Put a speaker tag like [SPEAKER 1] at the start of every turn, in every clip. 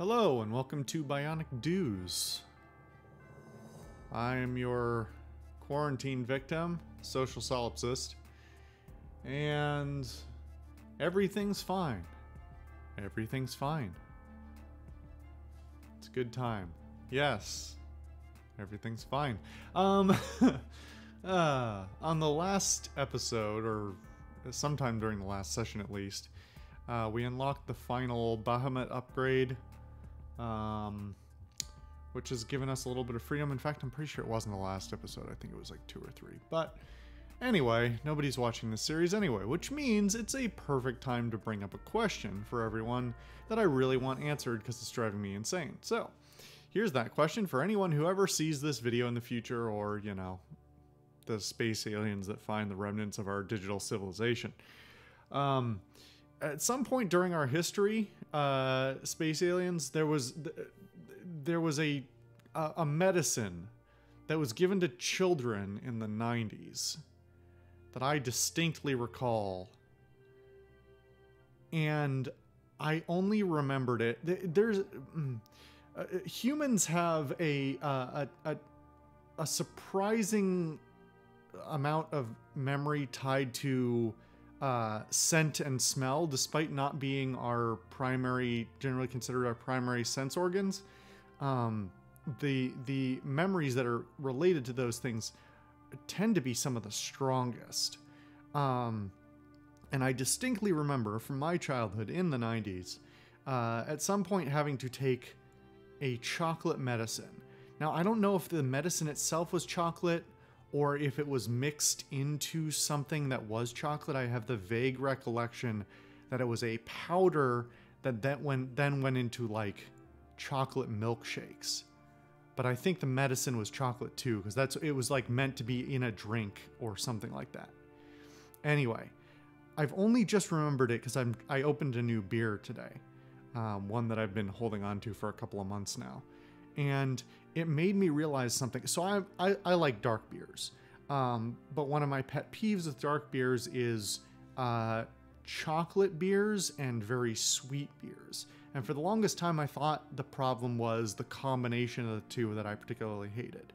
[SPEAKER 1] Hello and welcome to Bionic Dues. I am your quarantine victim, social solipsist, and everything's fine. Everything's fine. It's a good time. Yes, everything's fine. On the last episode, or sometime during the last session at least, we unlocked the final Bahamut upgrade, which has given us a little bit of freedom. In fact, I'm pretty sure it wasn't the last episode. I think it was like 2 or 3. But anyway, nobody's watching this series anyway, which means it's a perfect time to bring up a question for everyone that I really want answered because it's driving me insane. So here's that question for anyone who ever sees this video in the future, or, you know, the space aliens that find the remnants of our digital civilization. At some point during our history, space aliens, there was a medicine that was given to children in the 90s that I distinctly recall, and I only remembered it. Humans have a surprising amount of memory tied to scent and smell, despite not being generally considered our primary sense organs. The memories that are related to those things tend to be some of the strongest. And I distinctly remember from my childhood in the 90s, at some point having to take a chocolate medicine. Now, I don't know if the medicine itself was chocolate or if it was mixed into something that was chocolate. I have the vague recollection that it was a powder that then went into like chocolate milkshakes. But I think the medicine was chocolate too, because it was like meant to be in a drink or something like that. Anyway, I've only just remembered it because I opened a new beer today, one that I've been holding on to for a couple of months now. And it made me realize something. So I like dark beers, but one of my pet peeves with dark beers is chocolate beers and very sweet beers. And for the longest time, I thought the problem was the combination of the two that I particularly hated.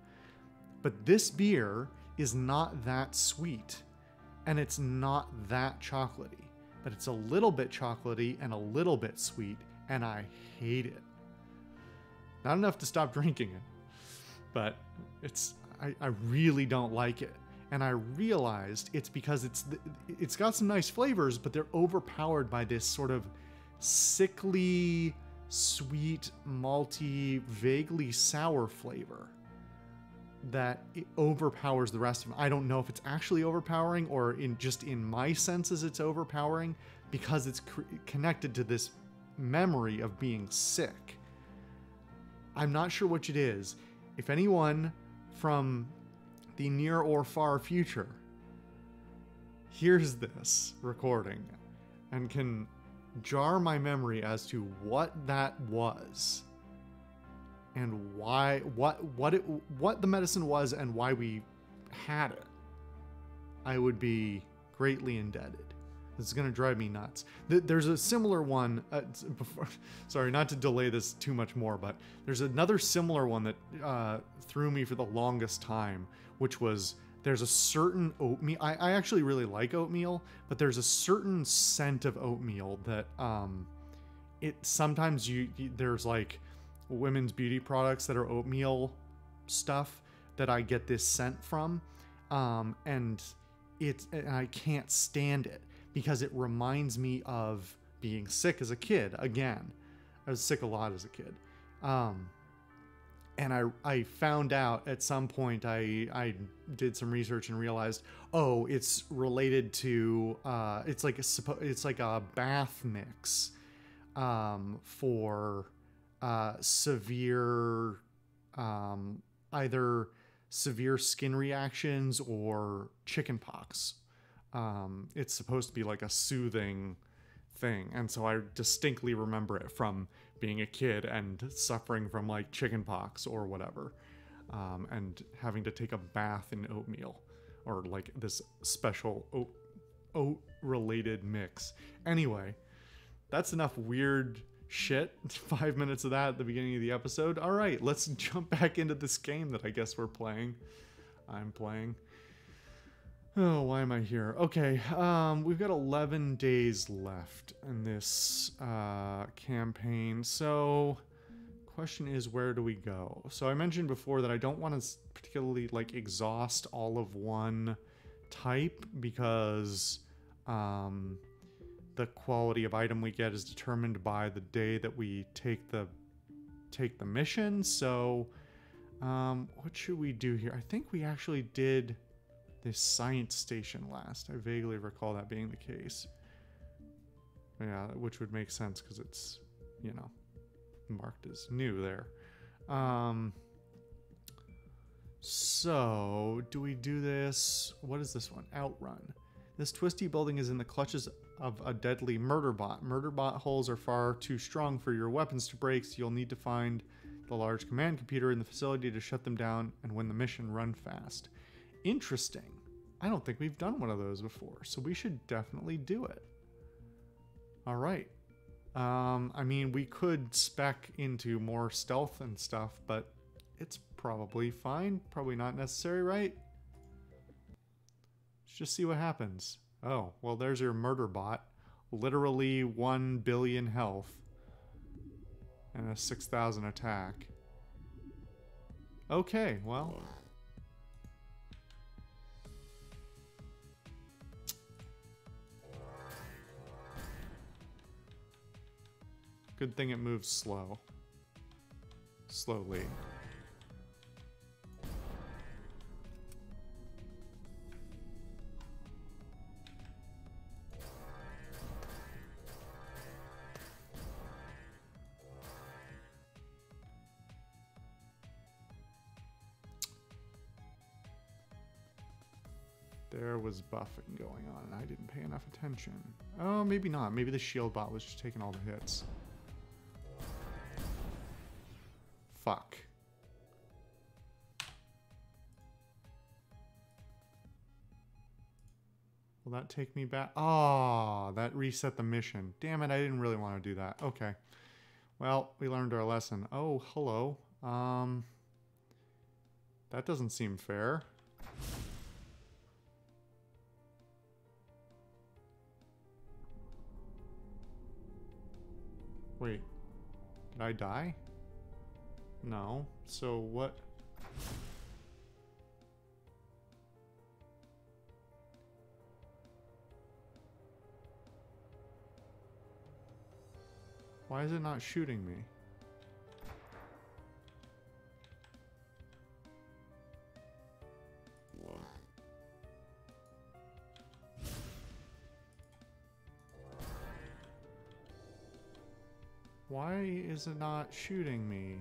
[SPEAKER 1] But this beer is not that sweet, and it's not that chocolatey, but it's a little bit chocolatey and a little bit sweet, and I hate it. Not enough to stop drinking it, but I really don't like it. And I realized it's because it's got some nice flavors, but they're overpowered by this sort of sickly, sweet, malty, vaguely sour flavor that it overpowers the rest of them. I don't know if it's actually overpowering or just in my senses it's overpowering because it's connected to this memory of being sick. I'm not sure which it is. If anyone from the near or far future hears this recording and can jar my memory as to what that was and why, what the medicine was and why we had it, I would be greatly indebted. This is going to drive me nuts. There's a similar one, sorry, not to delay this too much more, but there's another similar one that threw me for the longest time, which was there's a certain oatmeal. I actually really like oatmeal, but there's a certain scent of oatmeal that sometimes there's like women's beauty products that are oatmeal stuff that I get this scent from, and I can't stand it, because it reminds me of being sick as a kid. Again, I was sick a lot as a kid. And I found out at some point, I did some research and realized, oh, it's related to, it's like a bath mix for severe, either severe skin reactions or chickenpox. It's supposed to be like a soothing thing, and so I distinctly remember it from being a kid and suffering from like chickenpox or whatever, and having to take a bath in oatmeal or like this special oat related mix. Anyway, that's enough weird Shit, 5 minutes of that at the beginning of the episode. All right, let's jump back into this game that I guess we're playing. I'm playing. Oh, why am I here? Okay, we've got 11 days left in this campaign. So, question is, where do we go? So I mentioned before that I don't want to particularly like exhaust all of one type because the quality of item we get is determined by the day that we take the mission. So what should we do here? I think we actually did this science station last. I vaguely recall that being the case. Yeah, which would make sense because it's, you know, marked as new there. So do we do this? What is this one? Outrun. This twisty building is in the clutches of a deadly murder bot. Murder bot holes are far too strong for your weapons to break, so you'll need to find the large command computer in the facility to shut them down and win the mission. Run fast. Interesting. I don't think we've done one of those before, so we should definitely do it. All right. I mean, we could spec into more stealth and stuff, but it's probably fine. Probably not necessary, right? Let's just see what happens. Oh, well, there's your murder bot. Literally 1 billion health. And a 6,000 attack. Okay, well. Good thing it moves slow. Slowly. There was buffing going on and I didn't pay enough attention. Oh, maybe not. Maybe the shield bot was just taking all the hits. Fuck. Will that take me back? Oh, that reset the mission. Damn it, I didn't really want to do that. Okay. Well, we learned our lesson. Oh, hello. That doesn't seem fair. Wait. Did I die? No. So what? Why is it not shooting me? Why is it not shooting me?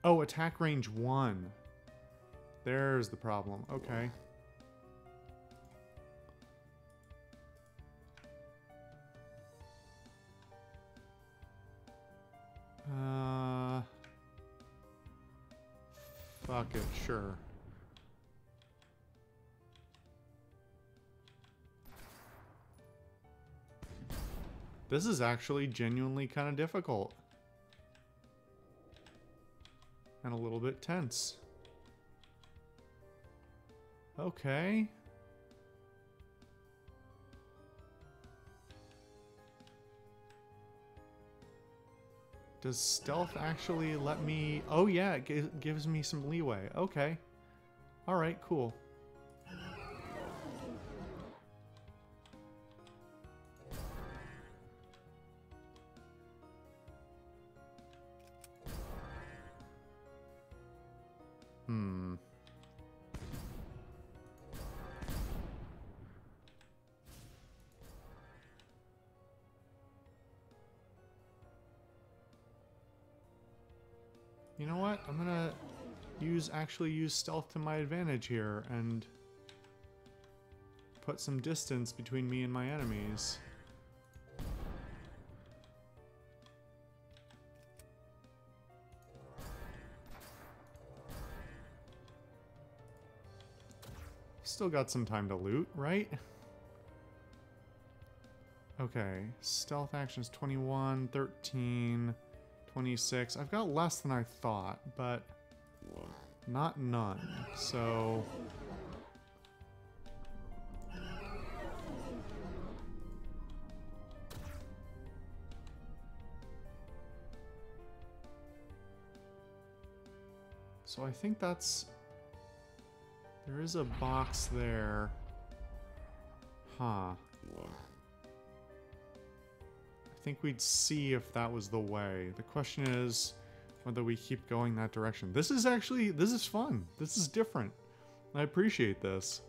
[SPEAKER 1] Oh, attack range 1. There's the problem. Okay. Fuck it, sure. This is actually genuinely kind of difficult. And a little bit tense. Okay. Does stealth actually let me... Oh yeah, it gives me some leeway. Okay. Alright, cool. You know what? I'm gonna actually use stealth to my advantage here and put some distance between me and my enemies. Still got some time to loot, right? Okay, stealth actions 21, 13, 26. I've got less than I thought, but not none. So I think that's... There is a box there. Huh. I think we'd see if that was the way. The question is whether we keep going that direction. This is actually... This is fun. This is different. I appreciate this.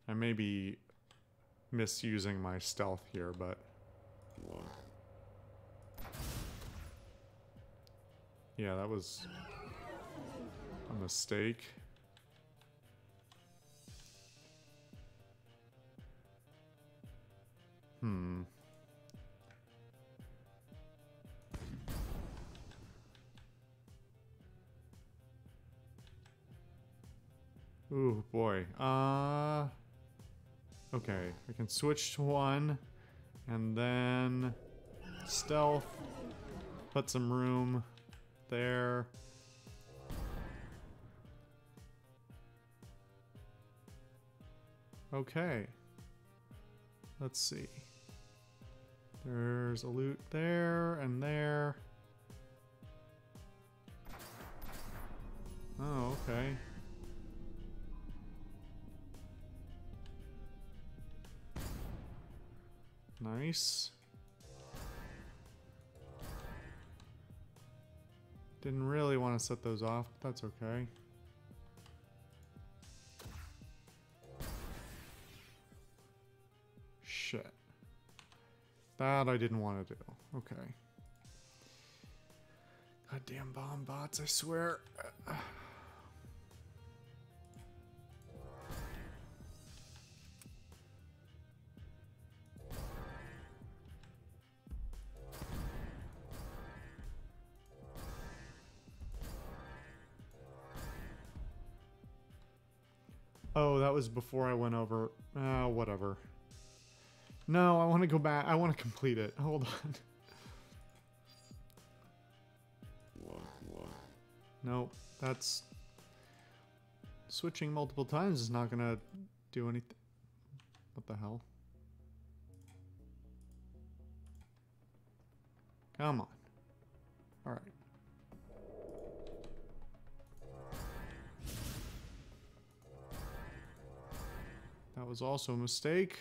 [SPEAKER 1] I may be misusing my stealth here, but... Yeah, that was a mistake. Ooh, boy. Okay, I can switch to one, and then stealth, put some room there. Okay. Let's see. There's a loot there and there. Oh, okay. Nice. Didn't really want to set those off, but that's okay. Shit. That I didn't want to do. Okay. Goddamn bomb bots, I swear. Oh, that was before I went over. Whatever. No, I want to go back. I want to complete it. Hold on. Nope, that's... Switching multiple times is not gonna do anything. What the hell? Come on. Alright. That was also a mistake.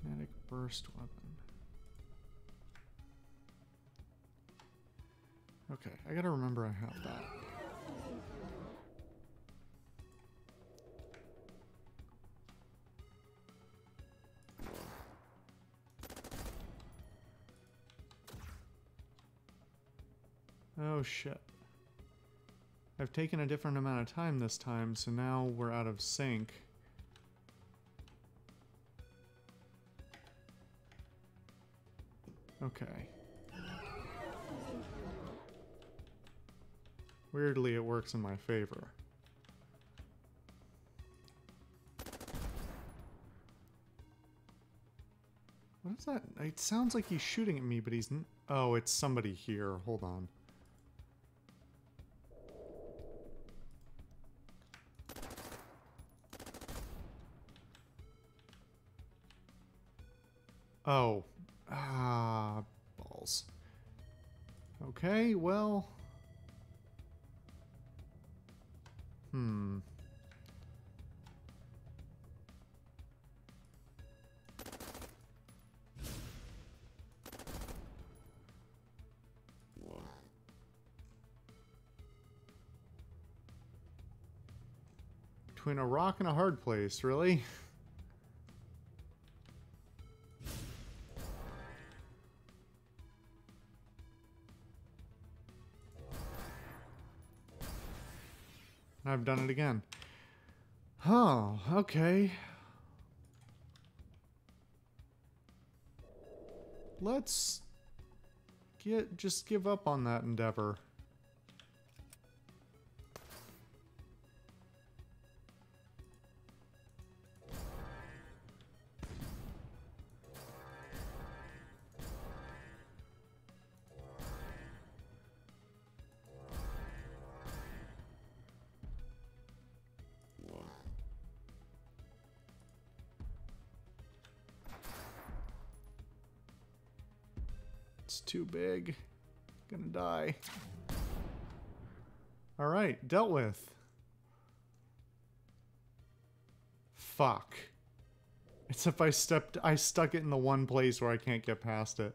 [SPEAKER 1] Kinetic burst weapon. Okay, I gotta remember I have that. Oh shit. I've taken a different amount of time this time, so now we're out of sync. Okay. Weirdly, it works in my favor. What is that? It sounds like he's shooting at me, but he's... Oh, it's somebody here. Hold on. Oh. Ah, balls. Okay, well... between a rock and a hard place, really? I've done it again. Oh, okay. Let's just give up on that endeavor. It's too big. Gonna die. Alright, dealt with. Fuck. Except I stuck it in the one place where I can't get past it.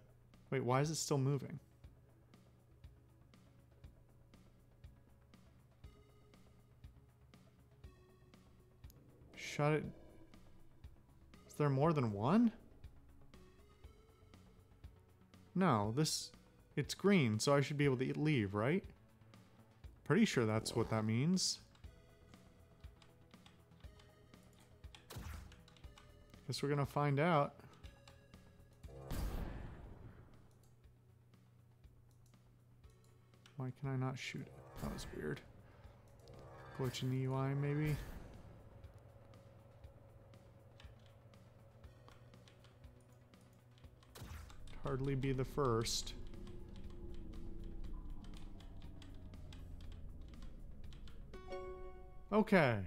[SPEAKER 1] Wait, why is it still moving? Shut it. Is there more than one? No, it's green, so I should be able to leave, right? Pretty sure that's what that means. Guess we're gonna find out. Why can I not shoot it? That was weird. Glitch in the UI, maybe? Hardly be the first. Okay.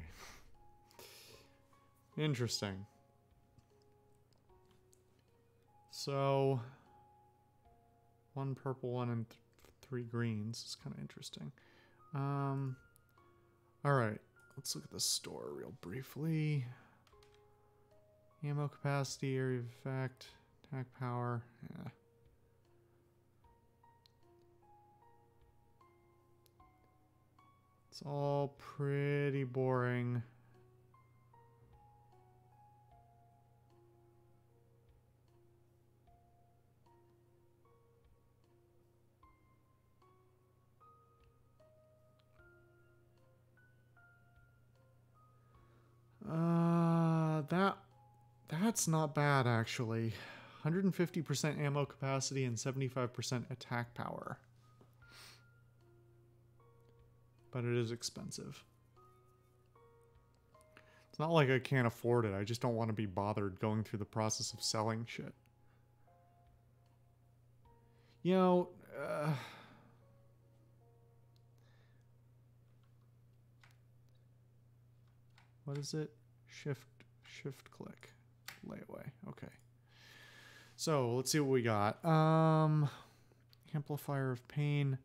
[SPEAKER 1] Interesting. So, one purple, one and three greens. It's kind of interesting. Alright, let's look at the store real briefly. Ammo capacity, area of effect, attack power. Yeah. It's all pretty boring. That's not bad actually. 150% ammo capacity and 75% attack power. But it is expensive. It's not like I can't afford it. I just don't want to be bothered going through the process of selling shit. You know, what is it? Shift click. Layaway. Okay. So, let's see what we got. Amplifier of pain.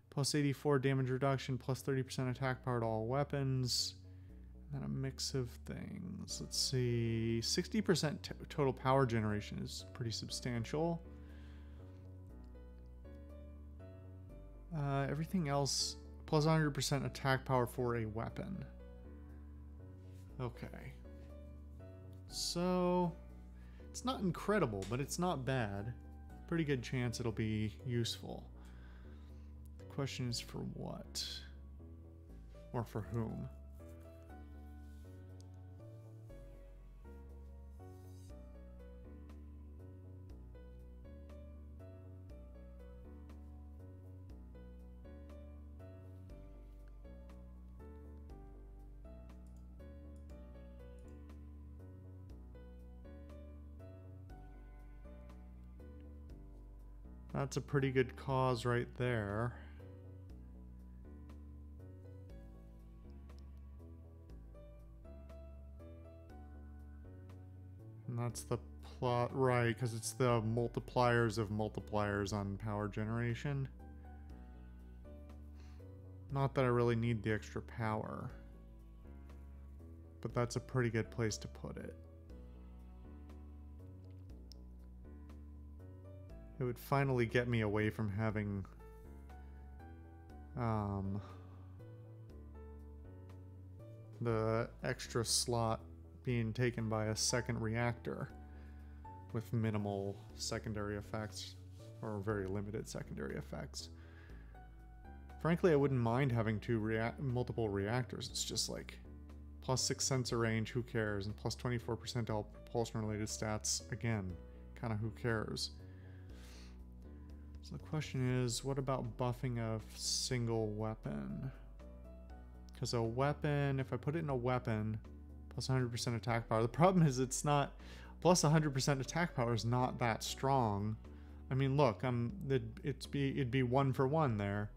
[SPEAKER 1] Plus 84 damage reduction, plus 30% attack power to all weapons. And then a mix of things. Let's see. 60% total power generation is pretty substantial. Everything else, plus 100% attack power for a weapon. Okay. So, it's not incredible, but it's not bad. Pretty good chance it'll be useful. The question is for what? Or for whom? That's a pretty good cause right there. And that's the plot, right, because it's the multipliers of multipliers on power generation. Not that I really need the extra power, but that's a pretty good place to put it. It would finally get me away from having the extra slot being taken by a second reactor with minimal secondary effects, or very limited secondary effects. Frankly, I wouldn't mind having multiple reactors. It's just like +6 sensor range, who cares? And +24% all propulsion related stats, again, kind of who cares? So the question is, what about buffing a single weapon? Because a weapon, if I put it in a weapon, plus 100% attack power. The problem is it's not, plus 100% attack power is not that strong. I mean, look, it'd be 1 for 1 there.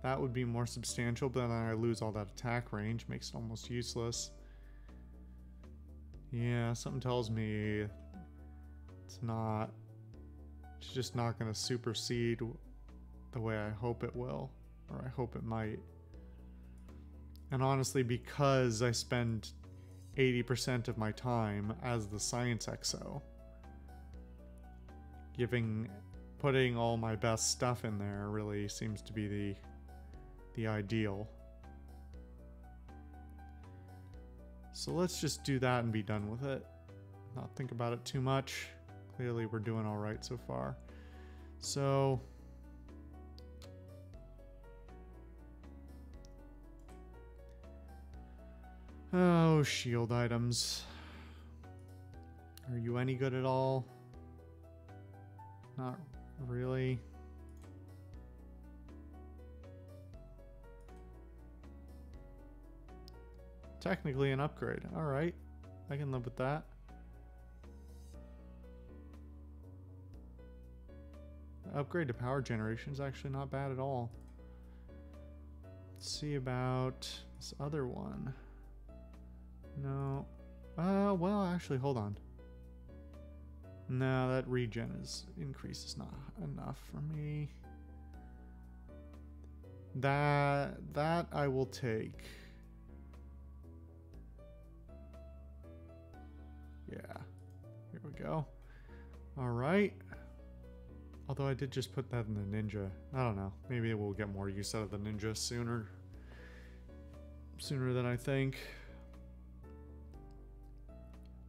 [SPEAKER 1] That would be more substantial, but then I lose all that attack range, makes it almost useless. Yeah, something tells me it's just not going to supersede the way I hope it will, or I hope it might. And honestly, because I spend 80% of my time as the Science Exo, putting all my best stuff in there really seems to be the ideal. So let's just do that and be done with it. Not think about it too much. Clearly we're doing all right so far. So oh, shield items. Are you any good at all? Not really. Technically an upgrade. Alright, I can live with that. The upgrade to power generation is actually not bad at all. Let's see about this other one. No. Well, actually, hold on. No, that regen increase is not enough for me. That I will take. Yeah, here we go. All right. Although I did just put that in the ninja. I don't know. Maybe we'll get more use out of the ninja sooner than I think.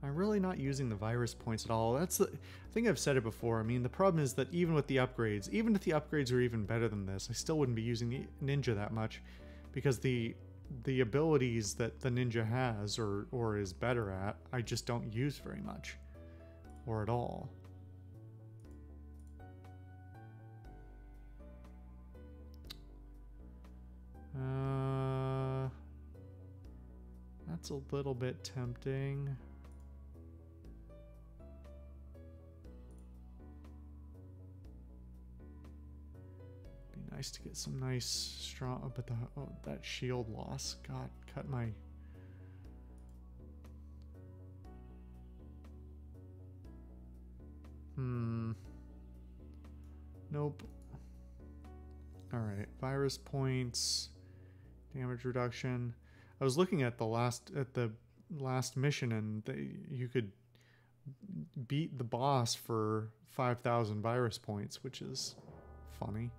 [SPEAKER 1] I'm really not using the virus points at all. I think I've said it before. I mean, the problem is that even with the upgrades, even if the upgrades are even better than this, I still wouldn't be using the ninja that much, because the abilities that the ninja has or is better at, I just don't use very much or at all. That's a little bit tempting. Be nice to get some nice strong, but that shield loss, God, cut my. Nope. All right, virus points, damage reduction. I was looking at the last mission, and you could beat the boss for 5,000 virus points, which is funny.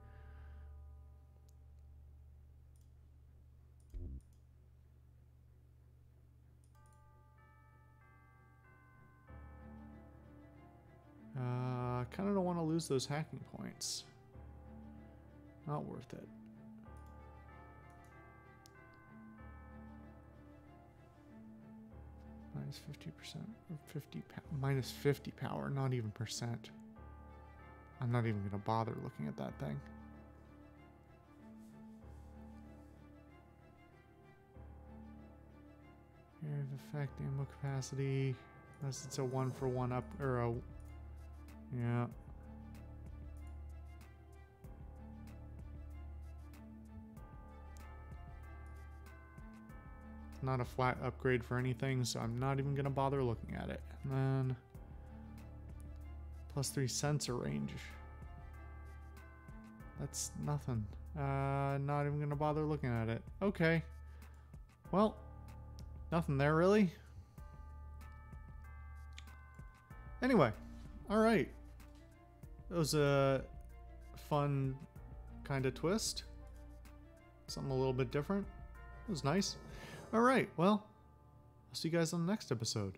[SPEAKER 1] Kind of don't want to lose those hacking points. Not worth it. Minus 50%, minus 50 power, not even percent. I'm not even going to bother looking at that thing. Area of effect, ammo capacity, unless it's a 1-for-1 up, or a, yeah. Not a flat upgrade for anything, so I'm not even going to bother looking at it. And then +3 sensor range. That's nothing. Not even going to bother looking at it. Okay. Well, nothing there really. Anyway, all right. That was a fun kind of twist. Something a little bit different. It was nice. All right, well, I'll see you guys on the next episode.